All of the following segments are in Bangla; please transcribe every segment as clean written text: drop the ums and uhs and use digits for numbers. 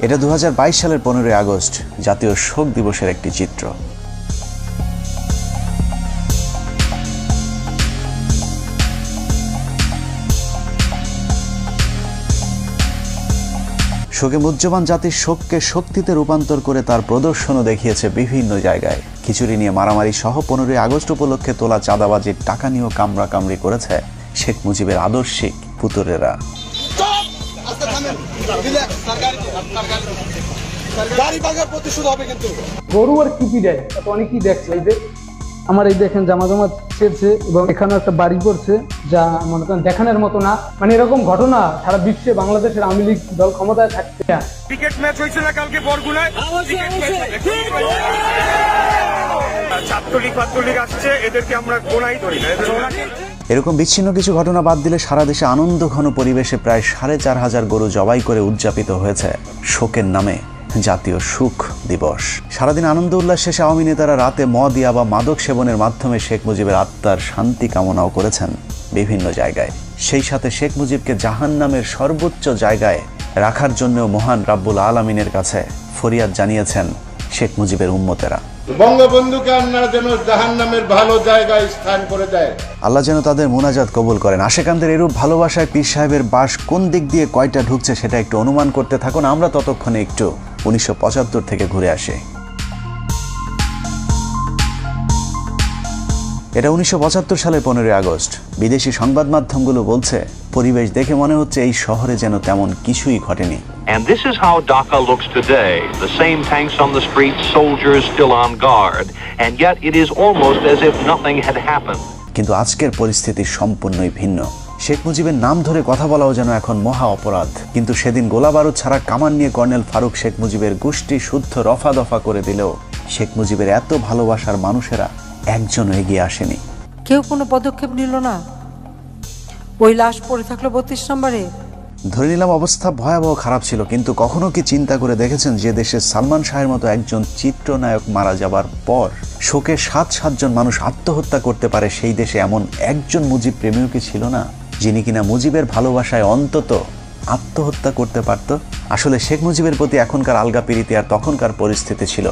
এটা 2022 সালের 15 আগস্ট জাতীয় শোক দিবসের একটি চিত্র। শোকে মুহ্যমান জাতির শোককে শক্তিতে রূপান্তর করে তার প্রদর্শনও দেখিয়েছে বিভিন্ন জায়গায়। খিচুড়ি নিয়ে মারামারি সহ 15 আগস্ট উপলক্ষে তোলা চাঁদাবাজির টাকা নিয়েও কামড়াকামড়ি করেছে শেখ মুজিবের আদর্শিক পুতুরেরা। গরু আর কি দেয় অনেকেই দেখছে। এই যে আমার এই দেখেন জামা জামা ছেড়ছে এবং এখানে একটা বাড়ি করছে, যা মনে করেন দেখানোর মতো না। মানে এরকম ঘটনা সারা বিশ্বে বাংলাদেশের আওয়ামী লীগ দল ক্ষমতায় থাকতে। ক্রিকেট ম্যাচ হয়েছে না কালকে বরগুনায়, ছাত্রলীগ আসছে, এদেরকে আমরা গোনাই করি না। এরকম বিচ্ছিন্ন কিছু ঘটনা বাদ দিলে সারা দেশে আনন্দ ঘন পরিবেশে প্রায় 4500 গরু জবাই করে উদযাপিত হয়েছে শোকের নামে জাতীয় সুখ দিবস। সারাদিন আনন্দ উল্লাস শেষে আওয়ামী নেতারা রাতে মদ বা মাদক সেবনের মাধ্যমে শেখ মুজিবের আত্মার শান্তি কামনাও করেছেন বিভিন্ন জায়গায়। সেই সাথে শেখ মুজিবকে জাহান্নামের সর্বোচ্চ জায়গায় রাখার জন্য মহান রাব্বুল আলামিনের কাছে ফরিয়াদ জানিয়েছেন শেখ মুজিবের উম্মতেরা। বঙ্গবন্ধুকে আল্লাহ যেন জাহান্নামের ভালো জায়গায় স্থান করে দেয়, আল্লাহ যেন তাদের মুনাজাত কবুল করেন। আশেকানদের এরূপ ভালোবাসায় পীর সাহেবের বাস কোন দিক দিয়ে কয়টা ঢুকছে সেটা একটু অনুমান করতে থাকুন। আমরা ততক্ষণে একটু 1975 থেকে ঘুরে আসি। এটা 1975 সালের 15 আগস্ট। বিদেশি সংবাদ মাধ্যমগুলো বলছে, পরিবেশ দেখে মনে হচ্ছে এই শহরে যেন তেমন কিছুই ঘটেনি। And this is how Dhaka looks today. The same tanks on the streets, soldiers still on guard, and yet it is almost as if nothing had happened. কিন্তু আজকের পরিস্থিতি সম্পূর্ণই ভিন্ন। শেখ মুজিবের নাম ধরে কথা বলাও যেন এখন মহা অপরাধ। কিন্তু সেদিন গোলাবারুদ ছাড়া কামান নিয়ে কর্নেল ফারুক শেখ মুজিবের গোষ্ঠী শুদ্ধ রফা দফা করে দিলেও শেখ মুজিবের এত ভালোবাসার মানুষেরা একজনও এগিয়ে আসেনি। কেউ কোনো পদক্ষেপ নিল না। ওই লাশ পড়ে থাকলো 32 নম্বরে। ধরে নিলাম অবস্থা ভয়াবহ খারাপ ছিল, কিন্তু কখনো কি চিন্তা করে দেখেছেন যে দেশে সালমান শাহের মতো একজন চিত্রনায়ক মারা যাবার পর শোকে 7 জন মানুষ আত্মহত্যা করতে পারে, সেই দেশে এমন একজন মুজিব প্রেমীও কি ছিল না, যিনি কিনা মুজিবের ভালোবাসায় অন্তত আত্মহত্যা করতে পারত? আসলে শেখ মুজিবের প্রতি এখনকার আলগা প্রীতি আর তখনকার পরিস্থিতি ছিল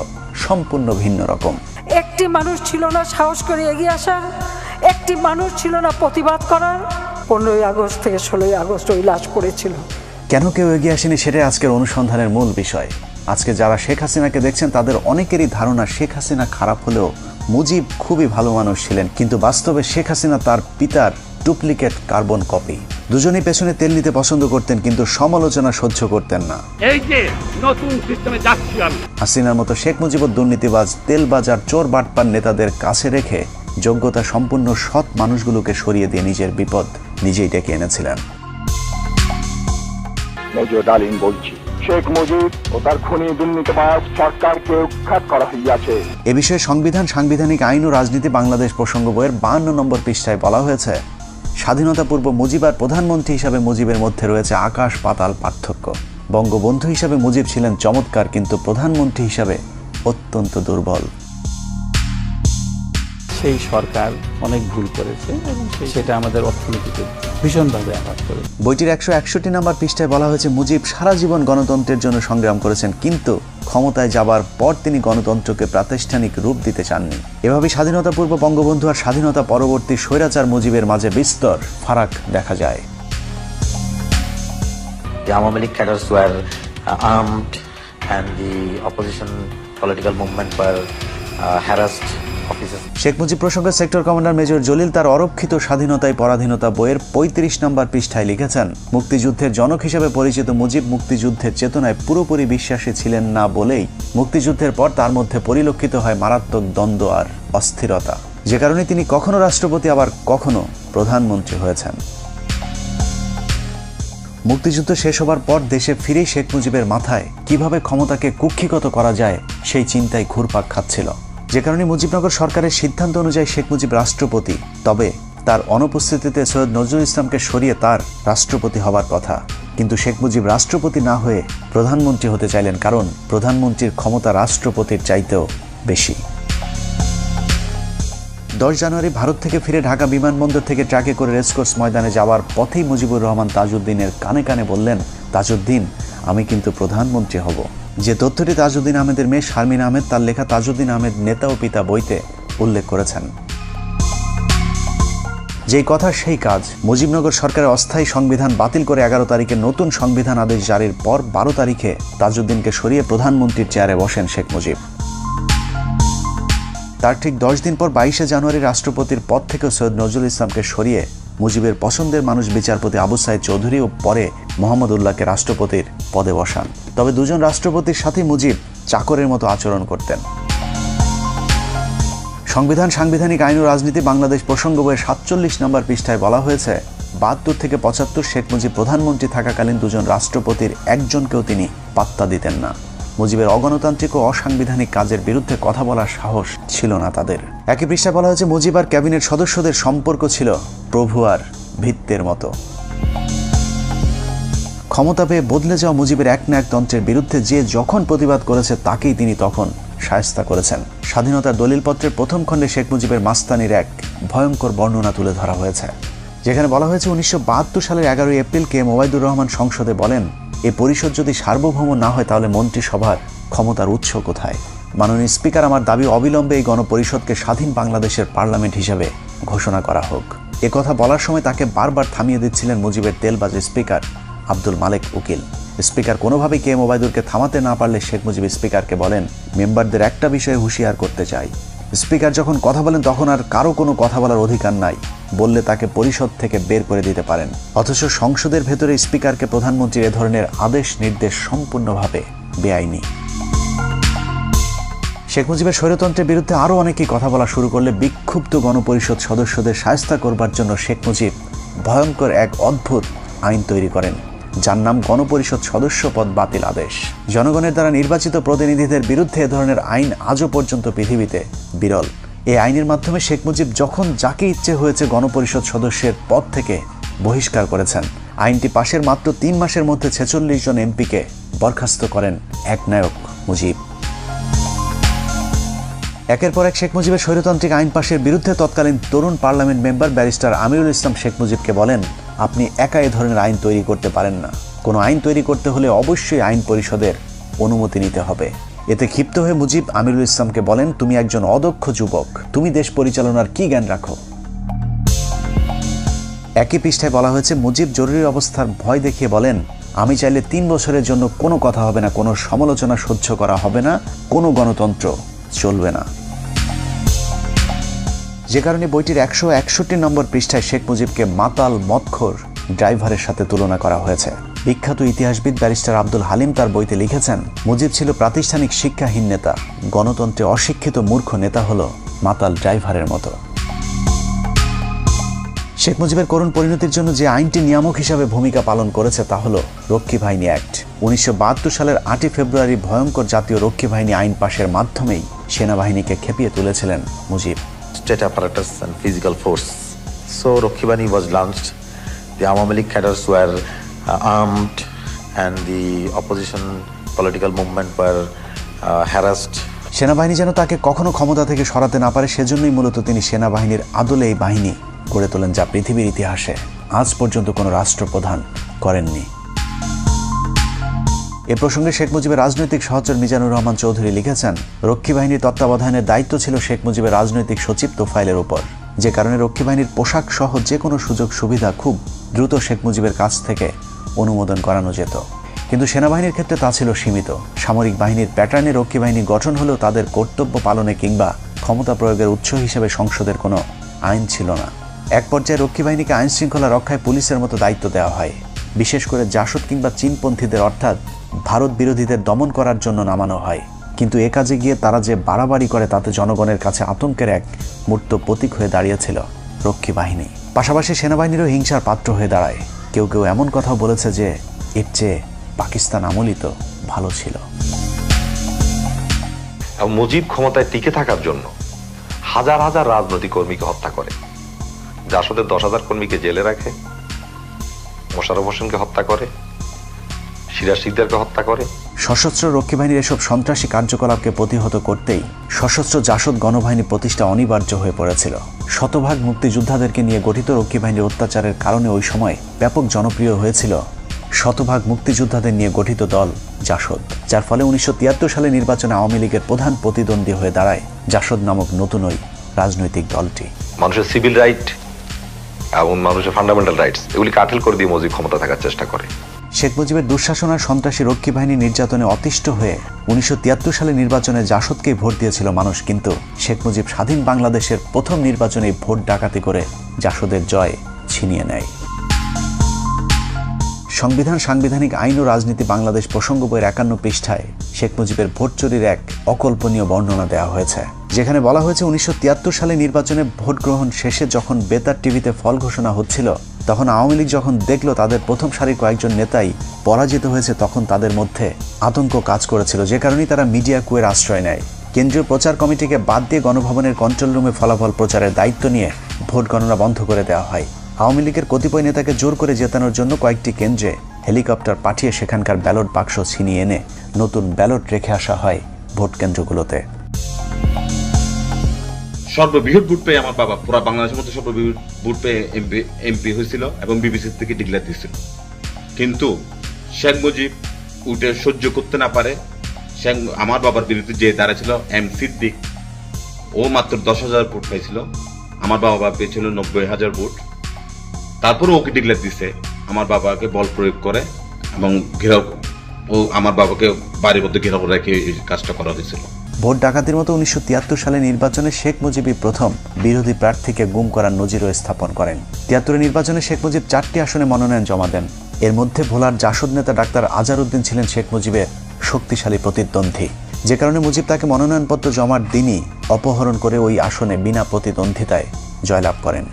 সম্পূর্ণ ভিন্ন রকম। একটি মানুষ ছিল না সাহস করে এগিয়ে আসার, একটি মানুষ ছিল না প্রতিবাদ করার। 15 আগস্ট থেকে 16 আগস্ট ওই লাশ পড়েছিল। কেন কেউ এগিয়ে আসেনি সেটাই আজকের অনুসন্ধানের মূল বিষয়। আজকে যারা শেখ হাসিনাকে দেখছেন তাদের অনেকেরই ধারণা শেখ হাসিনা খারাপ হলেও মুজিব খুবই ভালো মানুষ ছিলেন, কিন্তু বাস্তবে শেখ হাসিনা তার পিতার ডুপ্লিকেট কার্বন কপি। দুজনেই পেছনে তেল নিতে পছন্দ করতেন, কিন্তু সমালোচনা সহ্য করতেন না। এই যে নতুন সিস্টেমে যাচ্ছি আমি। হাসিনার মতো শেখ মুজিবুর দুর্নীতিবাজ, তেলবাজার, চোর বাটপার নেতাদের কাছে রেখে যোগ্যতা সম্পন্ন সৎ মানুষগুলোকে সরিয়ে দিয়ে নিজের বিপদ নিজেই ডেকে এনেছিলেন। মেজর ডালিম বলছি, শেখ মুজিব ও তার খুনি দুর্নীতিবাজ সরকারকে উৎখাত করা হইয়াছে। এ বিষয়ে সংবিধান, সাংবিধানিক আইন ও রাজনীতি বাংলাদেশ প্রসঙ্গ বইয়ের 52 নম্বর পৃষ্ঠায় বলা হয়েছে, স্বাধীনতা পূর্ব মুজিব আর প্রধানমন্ত্রী হিসাবে মুজিবের মধ্যে রয়েছে আকাশ পাতাল পার্থক্য। বঙ্গবন্ধু হিসাবে মুজিব ছিলেন চমৎকার, কিন্তু প্রধানমন্ত্রী হিসাবে অত্যন্ত দুর্বল। সেই সরকার অনেক ভুল করেছে এবং সেটা আমাদের অর্থনীতিতে ভীষণভাবে আঘাত করে। বইটির 161 নম্বর পৃষ্ঠায় বলা হয়েছে, মুজিব সারা জীবন গণতন্ত্রের জন্য সংগ্রাম করেছেন, কিন্তু ক্ষমতায় যাবার পর তিনি গণতন্ত্রকে প্রাতিষ্ঠানিক রূপ দিতে চাননি। এভাবে স্বাধীনতা পূর্ব বঙ্গবন্ধু আর স্বাধীনতা পরবর্তী স্বৈরাচার মুজিবের মাঝে বিস্তর ফারাক দেখা যায়। The Awami League cadres were armed and the opposition political movement were harassed. Sheikh Mujib প্রসঙ্গে সেক্টর কমান্ডার মেজর জলিল তার অরক্ষিত স্বাধীনতায় পরাধীনতা বইয়ের 35 নম্বর পৃষ্ঠায় লিখেছেন, মুক্তিযুদ্ধের জনক হিসেবে পরিচিত মুজিব মুক্তিযুদ্ধের চেতনায় পুরোপুরি বিশ্বাসী ছিলেন না বলেই মুক্তিযুদ্ধের পর তার মধ্যে পরিলক্ষিত হয় মারাত্মক দ্বন্দ্ব আর অস্থিরতা, যে কারণে তিনি কখনো রাষ্ট্রপতি আবার কখনো প্রধানমন্ত্রী হয়েছেন। মুক্তিযুদ্ধ শেষ হবার পর দেশে ফিরেই শেখ মুজিবের মাথায় কিভাবে ক্ষমতাকে কুক্ষিগত করা যায় সেই চিন্তায় ঘুরপাক খাচ্ছিল, যে কারণে মুজিবনগর সরকারের সিদ্ধান্ত অনুযায়ী শেখ মুজিব রাষ্ট্রপতি। তবে তার অনুপস্থিতিতে সৈয়দ নজরুল ইসলামকে সরিয়ে তার রাষ্ট্রপতি হবার কথা, কিন্তু শেখ মুজিব রাষ্ট্রপতি না হয়ে প্রধানমন্ত্রী হতে চাইলেন, কারণ প্রধানমন্ত্রীর ক্ষমতা রাষ্ট্রপতির চাইতেও বেশি। 10 জানুয়ারি ভারত থেকে ফিরে ঢাকা বিমানবন্দর থেকে ট্রাকে করে রেসকোর্স ময়দানে যাওয়ার পথেই মুজিবুর রহমান তাজউদ্দিনের কানে কানে বললেন, তাজউদ্দিন, আমি কিন্তু প্রধানমন্ত্রী হব। যে তথ্যটি তাজউদ্দিন আহমেদের মেয়ে শারমিন আহমেদ তার লেখা তাজউদ্দিন আহমেদ নেতা ও পিতা বইতে উল্লেখ করেছেন। যেই কথা সেই কাজ। মুজিবনগর সরকারের অস্থায়ী সংবিধান বাতিল করে 11 তারিখে নতুন সংবিধান আদেশ জারির পর 12 তারিখে তাজউদ্দিনকে সরিয়ে প্রধানমন্ত্রীর চেয়ারে বসেন শেখ মুজিব। তার ঠিক 10 দিন পর 22শে জানুয়ারি রাষ্ট্রপতির পদ থেকে সৈয়দ নজরুল ইসলামকে সরিয়ে মুজিবের পছন্দের মানুষ বিচারপতি আবু সাইদ চৌধুরী ও পরে মোহাম্মদ উল্লাহকে রাষ্ট্রপতির পদে বসান। তবে দুজন রাষ্ট্রপতির সাথে মুজিব চাকরের মতো আচরণ করতেন। সংবিধান, সাংবিধানিক আইন ও রাজনীতি বাংলাদেশ প্রসঙ্গ বইয়ের 47 নম্বর পৃষ্ঠায় বলা হয়েছে, 72 থেকে 75 শেখ মুজিব প্রধানমন্ত্রী থাকাকালীন দুজন রাষ্ট্রপতির একজনকেও তিনি পাত্তা দিতেন না। মুজিবের অগণতান্ত্রিক ও অসাংবিধানিক কাজের বিরুদ্ধে কথা বলার সাহস ছিল না তাদের। একই পৃষ্ঠায় বলা হয়েছে, মুজিব আর ক্যাবিনেট সদস্যদের সম্পর্ক ছিল প্রভু আর ভিত্তের মতো। ক্ষমতা পেয়ে বদলে যাওয়া মুজিবের এক না এক তন্ত্রের বিরুদ্ধে যে যখন প্রতিবাদ করেছে তাকেই তিনি তখন শায়েস্তা করেছেন। স্বাধীনতার দলিলপত্রের প্রথম খণ্ডে শেখ মুজিবের মাস্তানির এক ভয়ঙ্কর বর্ণনা তুলে ধরা হয়েছে, যেখানে বলা হয়েছে 1972 সালের 11 এপ্রিল কে ওবায়দুর রহমান সংসদে বলেন, এ পরিষদ যদি সার্বভৌম না হয় তাহলে মন্ত্রিসভার ক্ষমতার উৎস কোথায়? মাননীয় স্পিকার, আমার দাবি অবিলম্বে এই গণপরিষদকে স্বাধীন বাংলাদেশের পার্লামেন্ট হিসেবে ঘোষণা করা হোক। এ কথা বলার সময় তাকে বারবার থামিয়ে দিচ্ছিলেন মুজিবের তেলবাজ স্পিকার আব্দুল মালেক উকিল। স্পিকার কোনোভাবেই কে ওবায়দুরকে থামাতে না পারলে শেখ মুজিব স্পিকারকে বলেন, মেম্বারদের একটা বিষয়ে হুঁশিয়ার করতে চাই, স্পিকার যখন কথা বলেন তখন আর কারো কোনো কথা বলার অধিকার নাই, বললে তাকে পরিষদ থেকে বের করে দিতে পারেন। অথচ সংসদের ভেতরে স্পিকারকে প্রধানমন্ত্রীর এ ধরনের আদেশ নির্দেশ সম্পূর্ণভাবে বেআইনি। শেখ মুজিবের স্বৈরতন্ত্রের বিরুদ্ধে আরও অনেকেই কথা বলা শুরু করলে বিক্ষুব্ধ গণপরিষদ সদস্যদের শায়েস্তা করবার জন্য শেখ মুজিব ভয়ঙ্কর এক অদ্ভুত আইন তৈরি করেন, যার নাম গণপরিষদ সদস্য পদ বাতিল আদেশ। জনগণের দ্বারা নির্বাচিত প্রতিনিধিদের বিরুদ্ধে এ ধরনের আইন আজও পর্যন্ত পৃথিবীতে বিরল। এই আইনের মাধ্যমে শেখ মুজিব যখন যাকে ইচ্ছে হয়েছে গণপরিষদ সদস্যের পদ থেকে বহিষ্কার করেছেন। আইনটি পাশের মাত্র 3 মাসের মধ্যে 46 জন এমপিকে বরখাস্ত করেন একনায়ক মুজিব। একের পর এক শেখ মুজিবের স্বৈরতান্ত্রিক আইন পাশের বিরুদ্ধে তৎকালীন তরুণ parliament member barrister Amirul Islam Sheikh মুজিবকে বলেন, আপনি একা এ ধরনের আইন তৈরি করতে পারেন না। কোনো আইন তৈরি করতে হলে অবশ্যই আইন পরিষদের অনুমতি নিতে হবে। এতে ক্ষিপ্ত হয়ে মুজিব আমিরুল ইসলামকে বলেন, তুমি একজন অদক্ষ যুবক, তুমি দেশ পরিচালনার কি জ্ঞান রাখো? একই পৃষ্ঠায় বলা হয়েছে, মুজিব জরুরি অবস্থার ভয় দেখিয়ে বলেন, আমি চাইলে 3 বছরের জন্য কোনো কথা হবে না, কোনো সমালোচনা সহ্য করা হবে না, কোনো গণতন্ত্র চলবে না। যে কারণে বইটির 161 নম্বর পৃষ্ঠায় শেখ মুজিবকে মাতাল মদখোর ড্রাইভারের সাথে তুলনা করা হয়েছে। বিখ্যাত ইতিহাসবিদ ব্যারিস্টার আব্দুল হালিম তার বইতে লিখেছেন, মুজিব ছিল প্রাতিষ্ঠানিক শিক্ষাহীন নেতা, গণতন্ত্রে অশিক্ষিত মূর্খ নেতা হলো মাতাল ড্রাইভারের মতো। শেখ মুজিবের করুণ পরিণতির জন্য যে আইনটি নিয়ামক হিসাবে ভূমিকা পালন করেছে তা হলো রক্ষী বাহিনী অ্যাক্ট। 1972 সালের 8 ফেব্রুয়ারি ভয়ঙ্কর জাতীয় রক্ষী বাহিনী আইন পাশের মাধ্যমেই সেনাবাহিনীকে খেপিয়ে তুলেছিলেন Mujib. State apparatus and physical force. So Rakhi Bahini was launched. The Awami League cadres were armed, and the opposition political movement were harassed. সেনাবাহিনী যেন তাকে কখনো ক্ষমতা থেকে সরাতে না পারে, সেজন্যই মূলত তিনি সেনাবাহিনীর আদলে এই বাহিনী গড়ে তোলেন, যা পৃথিবীর ইতিহাসে আজ পর্যন্ত কোনো রাষ্ট্রপ্রধান করেননি। এ প্রসঙ্গে শেখ মুজিবের রাজনৈতিক সহচর মিজানুর রহমান চৌধুরী লিখেছেন, রক্ষী বাহিনীর তত্ত্বাবধানের দায়িত্ব ছিল শেখ মুজিবের রাজনৈতিক সচিব তোফায়েলের উপর, যে কারণে রক্ষী বাহিনীর পোশাক সহ যে কোনো সুযোগ সুবিধা খুব দ্রুত শেখ মুজিবের কাছ থেকে অনুমোদন করানো যেত। কিন্তু সেনাবাহিনীর ক্ষেত্রে তা ছিল সীমিত। সামরিক বাহিনীর প্যাটার্নে রক্ষী বাহিনী গঠন হলেও তাদের কর্তব্য পালনে কিংবা ক্ষমতা প্রয়োগের উৎস হিসেবে সংসদের কোনো আইন ছিল না। এক পর্যায়ে রক্ষী বাহিনীকে আইন শৃঙ্খলা রক্ষায় পুলিশের মতো দায়িত্ব দেওয়া হয়, বিশেষ করে জাসদ কিংবা চীনপন্থীদের অর্থাৎ ভারত বিরোধীদের দমন করার জন্য নামানো হয়। কিন্তু এ কাজে গিয়ে তারা যে বাড়াবাড়ি করে তাতে জনগণের কাছে আতঙ্কের এক মূর্ত প্রতীক হয়ে দাঁড়িয়েছিল রক্ষী বাহিনী। পাশাপাশি সেনাবাহিনীরও হিংসার পাত্র হয়ে দাঁড়ায়। কেউ কেউ এমন কথাও বলেছে যে এর চেয়ে পাকিস্তান আমলই তো ভালো ছিল। মুজিব ক্ষমতায় টিকে থাকার জন্য হাজার হাজার রাজনৈতিক কর্মীকে হত্যা করে, জাসদের 10,000 কর্মীকে জেলে রাখে, মোশাররফ হোসেনকে হত্যা করে, সিরাজ শিকদারকে হত্যা করে। সশস্ত্র রক্ষী বাহিনীর এসব সন্ত্রাসী কার্যকলাপকে প্রতিহত করতেই সশস্ত্র জাসদ গণবাহিনী প্রতিষ্ঠা অনিবার্য হয়ে পড়েছিল। শতভাগ মুক্তিযোদ্ধাদেরকে নিয়ে গঠিত রক্ষী বাহিনীর অত্যাচারের কারণে ওই সময় ব্যাপক জনপ্রিয় হয়েছিল শতভাগ মুক্তিযোদ্ধাদের নিয়ে গঠিত দল জাসদ, যার ফলে 1973 সালে নির্বাচনে আওয়ামী লীগের প্রধান প্রতিদ্বন্দ্বী হয়ে দাঁড়ায় জাসদ নামক নতুন ওই রাজনৈতিক দলটি। মানুষের সিভিল রাইট এবং মানুষের ফান্ডামেন্টাল রাইটস এগুলি কাঠিল করে দিয়ে মুজিব ক্ষমতা থাকার চেষ্টা করে। শেখ মুজিবের দুঃশাসন আর সন্ত্রাসী রক্ষী বাহিনী নির্যাতনে অতিষ্ঠ হয়ে 1973 সালে নির্বাচনে জাসদকেই ভোট দিয়েছিল মানুষ, কিন্তু শেখ মুজিব স্বাধীন বাংলাদেশের প্রথম নির্বাচনে ভোট ডাকাতি করে জাসদের জয় ছিনিয়ে নেয়। সংবিধান, সাংবিধানিক আইন ও রাজনীতি বাংলাদেশ প্রসঙ্গ বইয়ের 51 পৃষ্ঠায় শেখ মুজিবের ভোট চুরির এক অকল্পনীয় বর্ণনা দেওয়া হয়েছে, যেখানে বলা হয়েছে 1973 সালে নির্বাচনে ভোট গ্রহণ শেষে যখন বেতার টিভিতে ফল ঘোষণা হচ্ছিল, তখন আওয়ামী লীগ যখন দেখল তাদের প্রথম সারির কয়েকজন নেতাই পরাজিত হয়েছে, তখন তাদের মধ্যে আতঙ্ক কাজ করেছিল, যে কারণেই তারা মিডিয়া কুয়ের আশ্রয় নেয়। কেন্দ্রীয় প্রচার কমিটিকে বাদ দিয়ে গণভবনের কন্ট্রোল রুমে ফলাফল প্রচারের দায়িত্ব নিয়ে ভোট গণনা বন্ধ করে দেওয়া হয়। আওয়ামী লীগের কতিপয় নেতাকে জোর করে জেতানোর জন্য কয়েকটি কেন্দ্রে হেলিকপ্টার পাঠিয়ে সেখানকার ব্যালট বাক্স ছিনিয়ে এনে নতুন ব্যালট রেখে আসা হয় ভোট কেন্দ্রগুলোতে। সর্ববৃহৎ ভোট পেয়ে আমার বাবা পুরো বাংলাদেশের মধ্যে সর্ববৃহৎ ভোট পেয়ে এমপি হয়েছিল এবং বিবিসি থেকে ডিক্লেয়ার দিয়েছিল। কিন্তু শেখ মুজিব উঠে সহ্য করতে না পারে আমার বাবার বিরুদ্ধে যে দাঁড়াছিল এম সিদ্দিক, ও মাত্র 10,000 ভোট পাইছিল, আমার বাবা পেয়েছিল 90,000 ভোট। তারপরে ওকে ডিক্লেয়ার দিছে, আমার বাবাকে বল প্রয়োগ করে এবং ঘেরাও, ও আমার বাবাকে বাড়ির মধ্যে ঘেরাও রেখে এই কাজটা করা হয়েছিল। ভোট ডাকাতির মতো 1973 সালে নির্বাচনে শেখ মুজিবই প্রথম বিরোধী প্রার্থীকে গুম করার নজিরও স্থাপন করেন। 73 নির্বাচনে শেখ মুজিব 4টি আসনে মনোনয়ন জমা দেন। এর মধ্যে ভোলার জাসদ নেতা ডাক্তার আজহারউদ্দিন ছিলেন শেখ মুজিবের শক্তিশালী প্রতিদ্বন্দ্বী, যে কারণে মুজিব তাকে মনোনয়নপত্র জমার দিনই অপহরণ করে ওই আসনে বিনা প্রতিদ্বন্দ্বিতায় জয়লাভ করেন।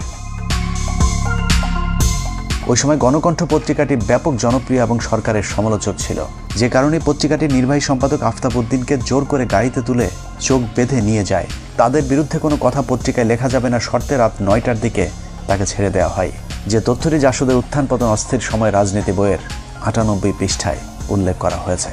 ওই সময় গণকণ্ঠ পত্রিকাটি ব্যাপক জনপ্রিয় এবং সরকারের সমালোচক ছিল, যে কারণে পত্রিকাটির নির্বাহী সম্পাদক আফতাব উদ্দিনকে জোর করে গাড়িতে তুলে চোখ বেঁধে নিয়ে যায়। তাদের বিরুদ্ধে কোনো কথা পত্রিকায় লেখা যাবে না শর্তে রাত 9টার দিকে তাকে ছেড়ে দেওয়া হয়, যে তথ্যটি জাসদের উত্থান পতন অস্থির সময় রাজনীতি বইয়ের 98 পৃষ্ঠায় উল্লেখ করা হয়েছে।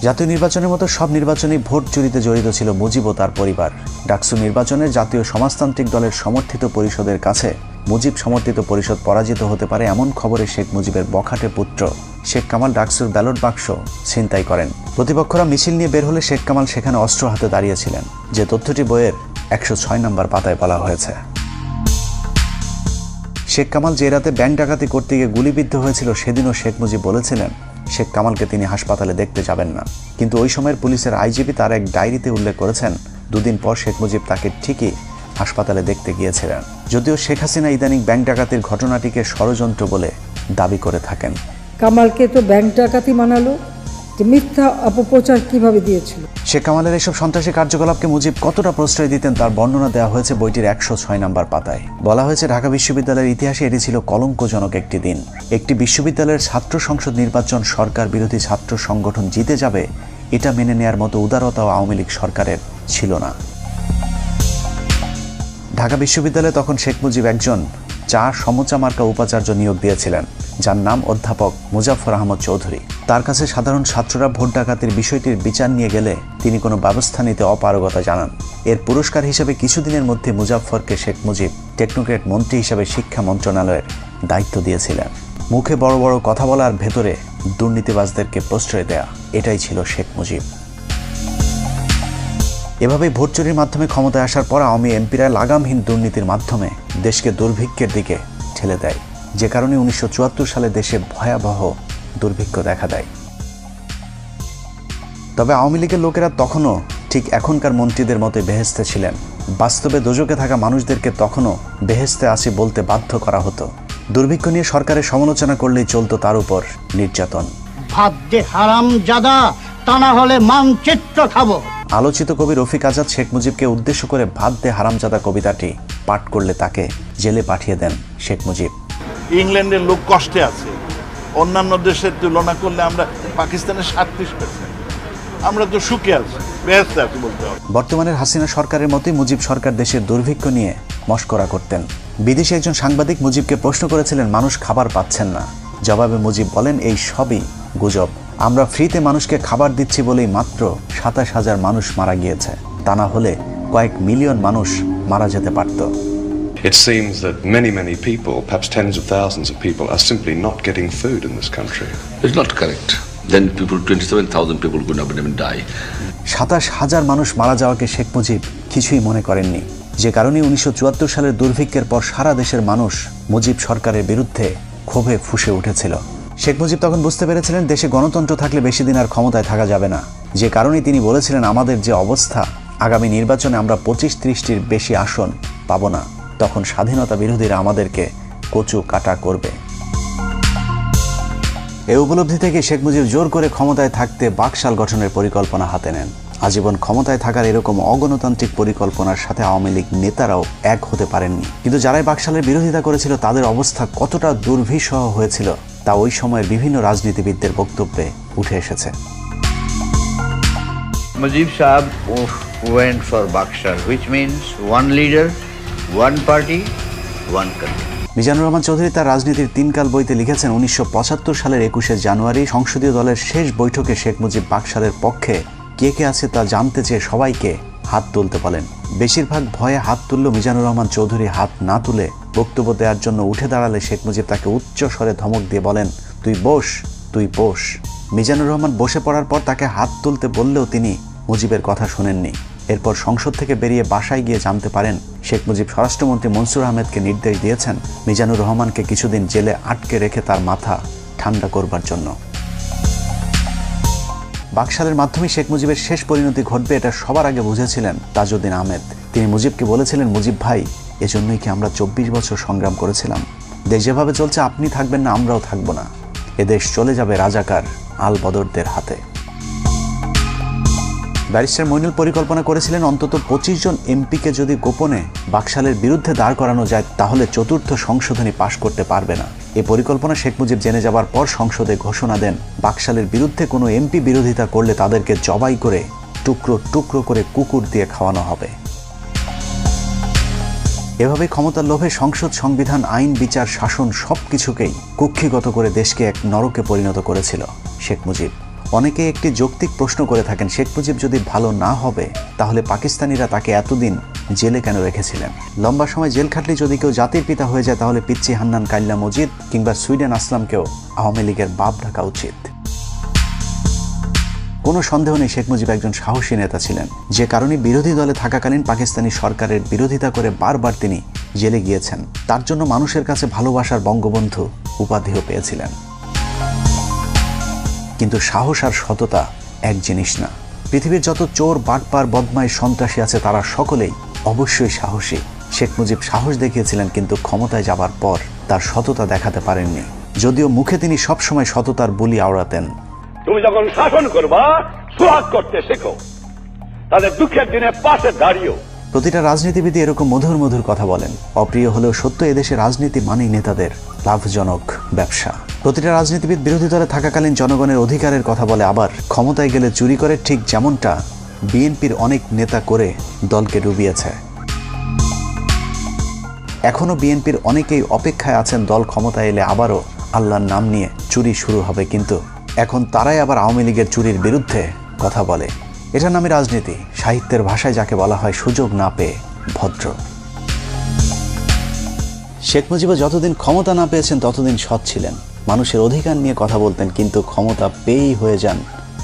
জাতীয় নির্বাচনের মতো সব নির্বাচনেই ভোট চুরিতে জড়িত ছিল মুজিব ও তার পরিবার। ডাকসু নির্বাচনের জাতীয় সমাজতান্ত্রিক দলের সমর্থিত পরিষদের কাছে মুজিব সমর্থিত পরিষদ পরাজিত হতে পারে এমন খবরে শেখ মুজিবের বখাটে পুত্র শেখ কামাল ডাকসুর ব্যালট বাক্স ছিনতাই করেন। প্রতিপক্ষরা মিছিল নিয়ে বের হলে শেখ কামাল সেখানে অস্ত্র হাতে দাঁড়িয়েছিলেন, যে তথ্যটি বইয়ের 106 নম্বর পাতায় বলা হয়েছে। শেখ কামাল যে রাতে ব্যাংক ডাকাতি করতে গিয়ে গুলিবিদ্ধ হয়েছিল, সেদিনও শেখ মুজিব বলেছিলেন শেখ কামালকে তিনি হাসপাতালে দেখতে যাবেন না, কিন্তু ওই সময়ের পুলিশের আইজিপি তার এক ডায়েরিতে উল্লেখ করেছেন 2 দিন পর শেখ মুজিব তাকে ঠিকই হাসপাতালে দেখতে গিয়েছিলেন। যদিও শেখ হাসিনা ইদানিং ব্যাংক ডাকাতির ঘটনাটিকে ষড়যন্ত্র বলে দাবি করে থাকেন। কামালকে তো ব্যাংক ডাকাতি মানালো, যে মিথ্যা অপপ্রচার কিভাবে দিয়েছিল। শেখ কামালের এসব সন্ত্রাসী কার্যকলাপকে মুজিব কতটা প্রশ্রয় দিতেন তার বর্ণনা দেওয়া হয়েছে বইটির 106 নম্বর পাতায়। বলা হয়েছে ঢাকা বিশ্ববিদ্যালয়ের ইতিহাসে এটি ছিল কলঙ্কজনক একটি দিন। একটি বিশ্ববিদ্যালয়ের ছাত্র সংসদ নির্বাচন সরকার বিরোধী ছাত্র সংগঠন জিতে যাবে, এটা মেনে নেয়ার মতো উদারতাও আওয়ামী লীগ সরকারের ছিল না। ঢাকা বিশ্ববিদ্যালয়ে তখন শেখ মুজিব একজন সমুচা মার্কা উপাচার্য নিয়োগ দিয়েছিলেন, যার নাম অধ্যাপক মুজাফফর আহমদ চৌধুরী। তার কাছে সাধারণ ছাত্ররা ভোট ডাকাতির বিষয়টির বিচার নিয়ে গেলে তিনি কোনো ব্যবস্থা নিতে অপারগতা জানান। এর পুরস্কার হিসেবে কিছুদিনের মধ্যে মুজাফফরকে শেখ মুজিব টেকনোক্রেট মন্ত্রী হিসেবে শিক্ষা মন্ত্রণালয়ের দায়িত্ব দিয়েছিলেন। মুখে বড় বড় কথা বলার ভেতরে দুর্নীতিবাজদেরকে প্রশ্রয় দেয়া, এটাই ছিল শেখ মুজিব। এভাবেই ভোট চুরির মাধ্যমে ক্ষমতায় আসার পর আওয়ামী এমপিরা লাগামহীন দুর্নীতির মাধ্যমে দেশকে দুর্ভিক্ষের দিকে ঠেলে দেয়, যে কারণে 1974 সালে দেশে ভয়াবহ দুর্ভিক্ষ দেখা দেয়। তবে আওয়ামী লীগের লোকেরা তখনও ঠিক এখনকার মন্ত্রীদের মতো বেহেস্তে ছিলেন। বাস্তবে দোজকে থাকা মানুষদেরকে তখনও বেহেস্তে আসি বলতে বাধ্য করা হতো। দুর্ভিক্ষ নিয়ে সরকারের সমালোচনা করলেই চলতো তার উপর নির্যাতন। ভাত দে হারামজাদা, তা না হলে মানচিত্র খাবো। আলোচিত কবি রফিক আজাদ শেখ মুজিবকে উদ্দেশ্য করে ভাত দে হারামজাদা কবিতাটি পাঠ করলে তাকে জেলে পাঠিয়ে দেন শেখ মুজিব। ইংল্যান্ডের লোক কষ্টে আছে, অন্যান্য দেশের তুলনা করলে আমরা পাকিস্তানের 37%, আমরা তো সুখে আছি, বেহেশতে আছি বলতে হবে। বর্তমানের হাসিনা সরকারের মতোই মুজিব সরকার দেশের দুর্ভিক্ষ নিয়ে মশকরা করতেন। বিদেশি একজন সাংবাদিক মুজিবকে প্রশ্ন করেছিলেন মানুষ খাবার পাচ্ছেন না। জবাবে মুজিব বলেন এই সবই গুজব, আমরা ফ্রিতে মানুষকে খাবার দিচ্ছি বলেই মাত্র 27,000 মানুষ মারা গিয়েছে, তা না হলে কয়েক মিলিয়ন মানুষ মারা যেতে পারত। it seems that many people, perhaps tens of thousands of people, are simply not getting food in this country. It's not correct. Then people, 27,000 people could not even die. 27,000 মানুষ মারা যাওয়াকে শেখ মুজিব কিছুই মনে করেননি, যে কারণে 1974 সালের দুর্ভিক্ষের পর সারা দেশের মানুষ মুজিব সরকারের বিরুদ্ধে ক্ষোভে ফুঁসে উঠেছিল। শেখ মুজিব তখন বুঝতে পেরেছিলেন দেশে গণতন্ত্র থাকলে বেশি দিন আর ক্ষমতায় থাকা যাবে না, যে কারণে তিনি বলেছিলেন আমাদের যে অবস্থা, আগামী নির্বাচনে আমরা 25-30টির বেশি আসন পাব না, তখন স্বাধীনতা বিরোধীরা আমাদেরকে কচু কাটা করবে। এই উপলব্ধি থেকে শেখ মুজিব জোর করে ক্ষমতায় থাকতে বাকশাল গঠনের পরিকল্পনা হাতে নেন। আজীবন ক্ষমতায় থাকার এরকম অগণতান্ত্রিক পরিকল্পনার সাথে আওয়ামী লীগ নেতারাও এক হতে পারেননি, কিন্তু যারাই বাকশালের বিরোধিতা করেছিল তাদের অবস্থা কতটা দুর্বিষহ হয়েছিল তা ওই সময়ের বিভিন্ন রাজনীতিবিদদের বক্তব্যে উঠে এসেছে। Mujib Saab went for Bakshal, which means one leader, one party, one country. Mizanur Rahman Chowdhury তার রাজনীতির 3 কাল বইতে লিখেছেন 1975 সালের 21 জানুয়ারি সংসদীয় দলের শেষ বৈঠকে শেখ মুজিব বাকশালের পক্ষে কে কে আছে তা জানতে চেয়ে সবাইকে হাত তুলতে বলেন। বেশিরভাগ ভয়ে হাত তুলল মিজানুর রহমান চৌধুরী হাত না তুলে বক্তব্য দেওয়ার জন্য উঠে দাঁড়ালে শেখ মুজিব তাকে উচ্চ স্বরে ধমক দিয়ে বলেন, তুই বস, তুই বস। মিজানুর রহমান বসে পড়ার পর তাকে হাত তুলতে বললেও তিনি মুজিবের কথা শোনেননি। এরপর সংসদ থেকে বেরিয়ে বাসায় গিয়ে জানতে পারেন শেখ মুজিব স্বরাষ্ট্রমন্ত্রী মনসুর আহমেদকে নির্দেশ দিয়েছেন মিজানুর রহমানকে কিছুদিন জেলে আটকে রেখে তার মাথা ঠান্ডা করবার জন্য। বাকশালের মাধ্যমে শেখ মুজিবের শেষ পরিণতি ঘটবে এটা সবার আগে বুঝেছিলেন তাজউদ্দিন আহমেদ। তিনি মুজিবকে বলেছিলেন, মুজিব ভাই, এজন্যই কি আমরা 24 বছর সংগ্রাম করেছিলাম? দেশ যেভাবে চলছে আপনি থাকবেন না, আমরাও থাকবো না। এদেশ চলে যাবে রাজাকার আল বদরদের হাতে। ব্যারিস্টার মইনুল পরিকল্পনা করেছিলেন অন্তত 25 জন এমপিকে যদি গোপনে বাকশালের বিরুদ্ধে দাঁড় করানো যায় তাহলে 4র্থ সংশোধনী পাশ করতে পারবে না। এই পরিকল্পনা শেখ মুজিব জেনে যাবার পর সংসদে ঘোষণা দেন বাকশালের বিরুদ্ধে কোনো এমপি বিরোধিতা করলে তাদেরকে জবাই করে টুকরো টুকরো করে কুকুর দিয়ে খাওয়ানো হবে। এভাবে ক্ষমতার লোভে সংসদ, সংবিধান, আইন, বিচার, শাসন সবকিছুকেই কুক্ষিগত করে দেশকে এক নরকে পরিণত করেছিল শেখ মুজিব। অনেকে একটি যৌক্তিক প্রশ্ন করে থাকেন, শেখ মুজিব যদি ভালো না হবে তাহলে পাকিস্তানিরা তাকে এতদিন জেলে কেন রেখেছিলেন? লম্বা সময় জেল খাটলে যদি কেউ জাতির পিতা হয়ে যায় তাহলে পিচ্চি হান্নান কাইল্লা মজিদ কিংবা সুইডেন আসলামকেও আওয়ামী লীগের বাপ ডাকা উচিত। কোনো সন্দেহ নেই শেখ মুজিব একজন সাহসী নেতা ছিলেন, যে কারণে বিরোধী দলে থাকাকালীন পাকিস্তানি সরকারের বিরোধিতা করে বারবার তিনি জেলে গিয়েছেন। তার জন্য মানুষের কাছে ভালোবাসার বঙ্গবন্ধু উপাধিও পেয়েছিলেন। কিন্তু সাহস আর সততা এক জিনিস না। পৃথিবীর যত চোর, বাটপার, বদমাইশ, সন্ত্রাসী আছে তারা সকলেই অবশ্যই সাহসী। শেখ মুজিব সাহস দেখিয়েছিলেন কিন্তু ক্ষমতায় যাবার পর তার সততা দেখাতে পারেননি, যদিও মুখে তিনি সবসময় সততার বুলি আওড়াতেন। তুমি যখন শাসন করবা সোহাগ করতে শেখো, তাদের দুঃখের দিনে পাশে দাঁড়িয়েও। প্রতিটা রাজনীতিবিদ এরকম মধুর মধুর কথা বলেন। অপ্রিয় হলেও সত্য, এদেশে রাজনীতি মানেই নেতাদের লাভজনক ব্যবসা। প্রতিটা রাজনীতিবিদ বিরোধী দলে থাকাকালীন জনগণের অধিকারের কথা বলে, আবার ক্ষমতায় গেলে চুরি করে, ঠিক যেমনটা বিএনপির অনেক নেতা করে দলকে ডুবিয়েছে। এখনো বিএনপির অনেকেই অপেক্ষায় আছেন দল ক্ষমতায় এলে আবারও আল্লাহর নাম নিয়ে চুরি শুরু হবে, কিন্তু এখন তারাই আবার আওয়ামী লীগের চুরির বিরুদ্ধে কথা বলে। এটার নামে রাজনীতি, সাহিত্যের ভাষায় যাকে বলা হয় সুযোগ না পেয়ে ভদ্র। শেখ মুজিবও যতদিন ক্ষমতা না পেয়েছেন ততদিন সৎ ছিলেন, মানুষের অধিকার নিয়ে কথা বলতেন, কিন্তু ক্ষমতা পেয়েই হয়ে যান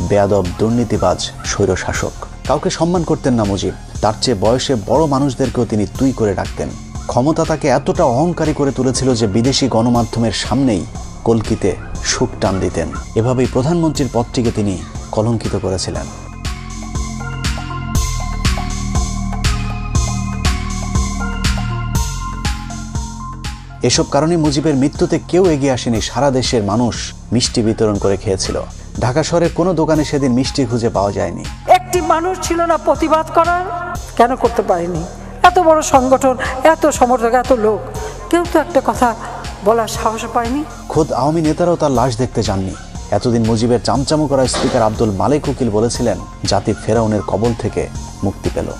বেয়াদব, দুর্নীতিবাজ, স্বৈরশাসক। কাউকে সম্মান করতেন না মুজিব, তার চেয়ে বয়সে বড় মানুষদেরকেও তিনি তুই করে ডাকতেন। ক্ষমতা তাকে এতটা অহংকারী করে তুলেছিল যে বিদেশি গণমাধ্যমের সামনেই কলকিতে সুখ টান দিতেন। এভাবেই প্রধানমন্ত্রীর পদটিকে তিনি কলঙ্কিত করেছিলেন। এসব কারণে মুজিবের মৃত্যুতে কেউ এগিয়ে আসেনি। সারা দেশের মানুষ মিষ্টি বিতরণ করে খেয়েছিল। ঢাকা শহরের কোনো দোকানে সেদিন মিষ্টি খুঁজে পাওয়া যায়নি। একটি মানুষ ছিল না প্রতিবাদ করার? কেন করতে পারেনি? এত বড় সংগঠন, এত সমর্থক, এত লোক, কেউ তো একটা কথা বলার সাহস পায়নি। খোদ আওয়ামী নেতারাও তার লাশ দেখতে যাননি। এতদিন মুজিবের চামচামো করা স্পিকার আব্দুল মালেক উকিল বলেছিলেন জাতি ফেরাউনের কবল থেকে মুক্তি পেল।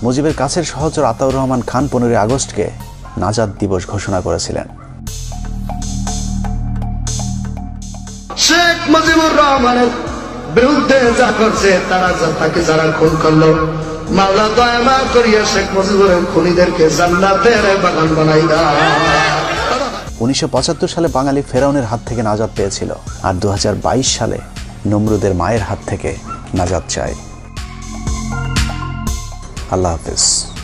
মুজিবের কাছের সহচর আতাউর রহমান খান 15 আগস্টকে নাজাত দিবস ঘোষণা করেছিলেন। শেখ মুজিবুর রহমানের বিরুদ্ধে যা করছে, তাকে যারা খুন করলো, মাওলা দয়া মাফ করিয়া শেখ মুজিবুরের খুনিদেরকে জান্নাতের বাগান বানাই দাও। 1975 সালে বাঙালি ফেরাউনের হাত থেকে নাজাত পেয়েছিল, আর 2022 সালে নমরুদের মায়ের হাত থেকে নাজাত চায়। আল্লাহ হাফেজ।